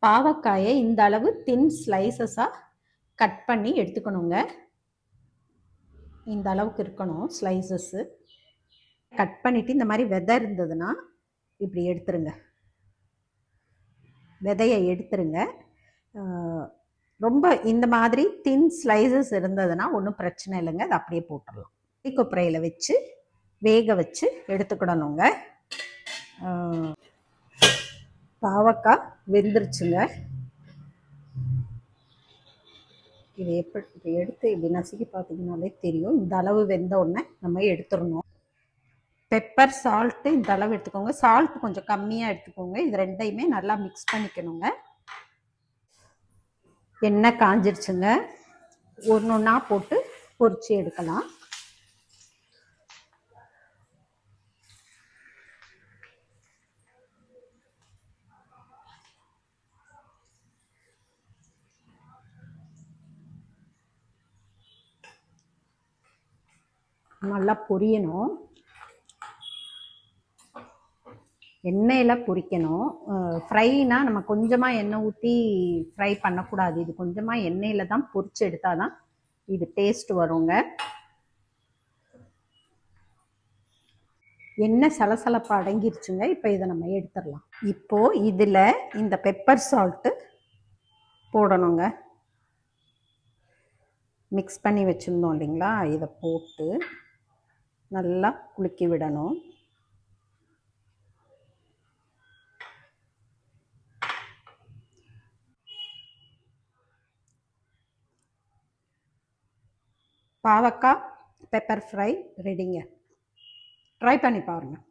பாவக்காயை இந்த அளவு தின் ஸ்லைசஸாக கட் பண்ணி எடுத்துக்கணுங்க. இந்த அளவுக்கு இருக்கணும் ஸ்லைசஸ்ஸு. கட் பண்ணிவிட்டு இந்த மாதிரி விதை இருந்ததுன்னா இப்படி எடுத்துருங்க. விதையை எடுத்துருங்க. ரொம்ப இந்த மாதிரி தின் ஸ்லைசஸ் இருந்ததுன்னா ஒன்றும் பிரச்சனை இல்லைங்க, அது அப்படியே போட்டுடலாம். கொப்பரையில் வச்சு வேக வச்சு எடுத்துக்கிடணுங்க. பாவக்காய் வெந்துருச்சுங்க. இது எப்படி எடுத்து இப்படி நசுக்கி பார்த்தீங்கன்னாலே தெரியும். இந்த அளவு வெந்த உடனே நம்ம எடுத்துடணும். பெப்பர் சால்ட்டு இந்த அளவு எடுத்துக்கோங்க. சால்ட் கொஞ்சம் கம்மியாக எடுத்துக்கோங்க. இது ரெண்டையுமே நல்லா மிக்ஸ் பண்ணிக்கணுங்க. எண்ணெய் காஞ்சிருச்சுங்க. ஒன்று ஒன்றா போட்டு பொரிச்சு எடுக்கலாம். நல்லா பொரியணும். எண்ணெயில் பொரிக்கணும். ஃப்ரைனா நம்ம கொஞ்சமாக எண்ணெய் ஊற்றி ஃப்ரை பண்ணக்கூடாது. இது கொஞ்சமாக எண்ணெயில் தான் பொரிச்சு எடுத்தால் தான் இது டேஸ்ட் வருங்க. எண்ணெய் சலசலப்பாக அடங்கிருச்சுங்க. இப்போ இதை நம்ம எடுத்துடலாம். இப்போது இதில் இந்த பெப்பர் சால்ட்டு போடணுங்க. மிக்ஸ் பண்ணி வச்சுருந்தோம் இல்லைங்களா, இதை போட்டு நல்லா குலுக்கி விடணும். பாவக்காய் பெப்பர் ஃப்ரை ரெடிங்க. ட்ரை பண்ணி பாருங்கள்.